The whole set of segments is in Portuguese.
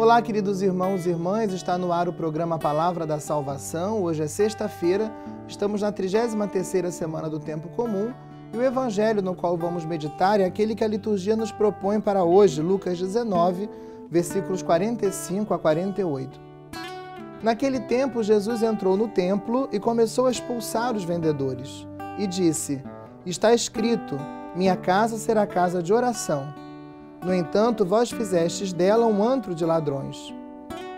Olá, queridos irmãos e irmãs, está no ar o programa Palavra da Salvação. Hoje é sexta-feira, estamos na 33ª semana do Tempo Comum e o Evangelho no qual vamos meditar é aquele que a liturgia nos propõe para hoje, Lucas 19, versículos 45 a 48. Naquele tempo, Jesus entrou no templo e começou a expulsar os vendedores e disse: "Está escrito, minha casa será casa de oração. No entanto, vós fizestes dela um antro de ladrões."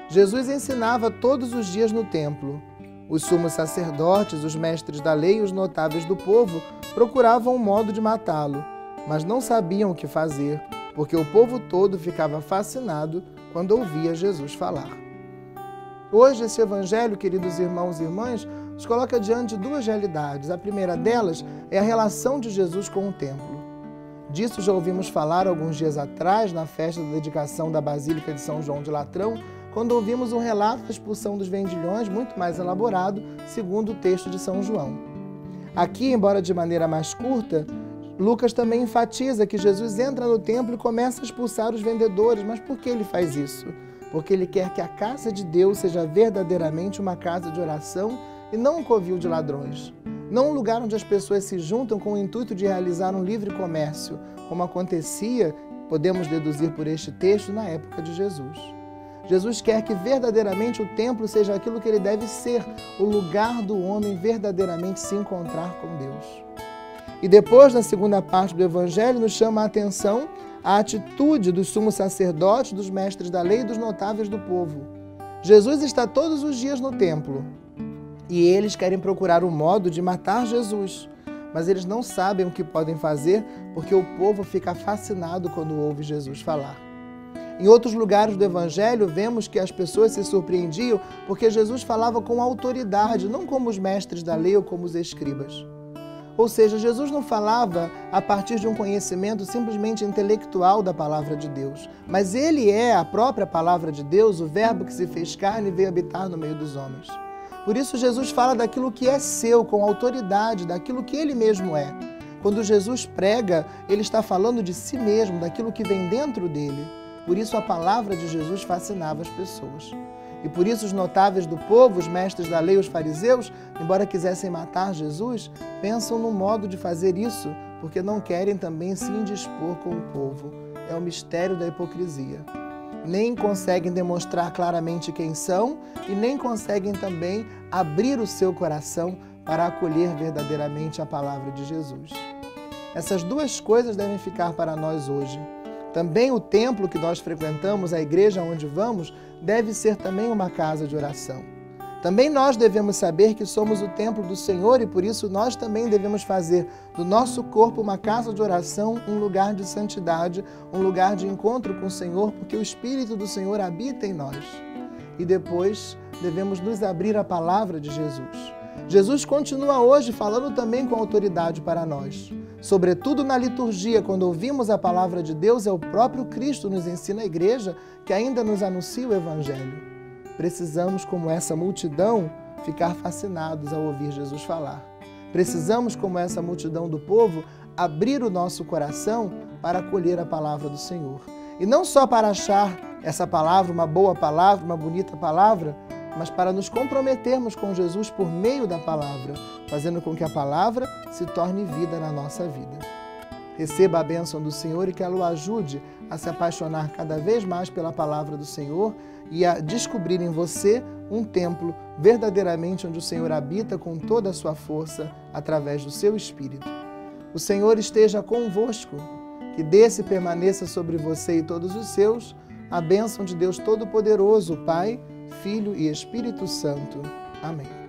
Jesus ensinava todos os dias no templo. Os sumos sacerdotes, os mestres da lei e os notáveis do povo procuravam um modo de matá-lo, mas não sabiam o que fazer, porque o povo todo ficava fascinado quando ouvia Jesus falar. Hoje, esse evangelho, queridos irmãos e irmãs, nos coloca diante de duas realidades. A primeira delas é a relação de Jesus com o templo. Disso já ouvimos falar alguns dias atrás, na festa da dedicação da Basílica de São João de Latrão, quando ouvimos um relato da expulsão dos vendilhões, muito mais elaborado, segundo o texto de São João. Aqui, embora de maneira mais curta, Lucas também enfatiza que Jesus entra no templo e começa a expulsar os vendedores. Mas por que ele faz isso? Porque ele quer que a casa de Deus seja verdadeiramente uma casa de oração e não um covil de ladrões. Não um lugar onde as pessoas se juntam com o intuito de realizar um livre comércio, como acontecia, podemos deduzir por este texto, na época de Jesus. Jesus quer que verdadeiramente o templo seja aquilo que ele deve ser, o lugar do homem verdadeiramente se encontrar com Deus. E depois, na segunda parte do Evangelho, nos chama a atenção a atitude dos sumos sacerdotes, dos mestres da lei e dos notáveis do povo. Jesus está todos os dias no templo e eles querem procurar um modo de matar Jesus, mas eles não sabem o que podem fazer porque o povo fica fascinado quando ouve Jesus falar. Em outros lugares do Evangelho, vemos que as pessoas se surpreendiam porque Jesus falava com autoridade, não como os mestres da lei ou como os escribas. Ou seja, Jesus não falava a partir de um conhecimento simplesmente intelectual da palavra de Deus, mas ele é a própria palavra de Deus, o verbo que se fez carne e veio habitar no meio dos homens. Por isso Jesus fala daquilo que é seu, com autoridade, daquilo que ele mesmo é. Quando Jesus prega, ele está falando de si mesmo, daquilo que vem dentro dele. Por isso a palavra de Jesus fascinava as pessoas. E por isso os notáveis do povo, os mestres da lei, os fariseus, embora quisessem matar Jesus, pensam no modo de fazer isso, porque não querem também se indispor com o povo. É o mistério da hipocrisia. Nem conseguem demonstrar claramente quem são e nem conseguem também abrir o seu coração para acolher verdadeiramente a palavra de Jesus. Essas duas coisas devem ficar para nós hoje. Também o templo que nós frequentamos, a igreja onde vamos, deve ser também uma casa de oração. Também nós devemos saber que somos o templo do Senhor e por isso nós também devemos fazer do nosso corpo uma casa de oração, um lugar de santidade, um lugar de encontro com o Senhor, porque o Espírito do Senhor habita em nós. E depois devemos nos abrir à palavra de Jesus. Jesus continua hoje falando também com autoridade para nós. Sobretudo na liturgia, quando ouvimos a palavra de Deus, é o próprio Cristo nos ensina a igreja que ainda nos anuncia o Evangelho. Precisamos, como essa multidão, ficar fascinados ao ouvir Jesus falar. Precisamos, como essa multidão do povo, abrir o nosso coração para acolher a palavra do Senhor. E não só para achar essa palavra uma boa palavra, uma bonita palavra, mas para nos comprometermos com Jesus por meio da palavra, fazendo com que a palavra se torne vida na nossa vida. Receba a bênção do Senhor e que ela o ajude a se apaixonar cada vez mais pela palavra do Senhor e a descobrir em você um templo verdadeiramente onde o Senhor habita com toda a sua força através do seu Espírito. O Senhor esteja convosco, que desça e permaneça sobre você e todos os seus a bênção de Deus Todo-Poderoso, Pai, Filho e Espírito Santo. Amém.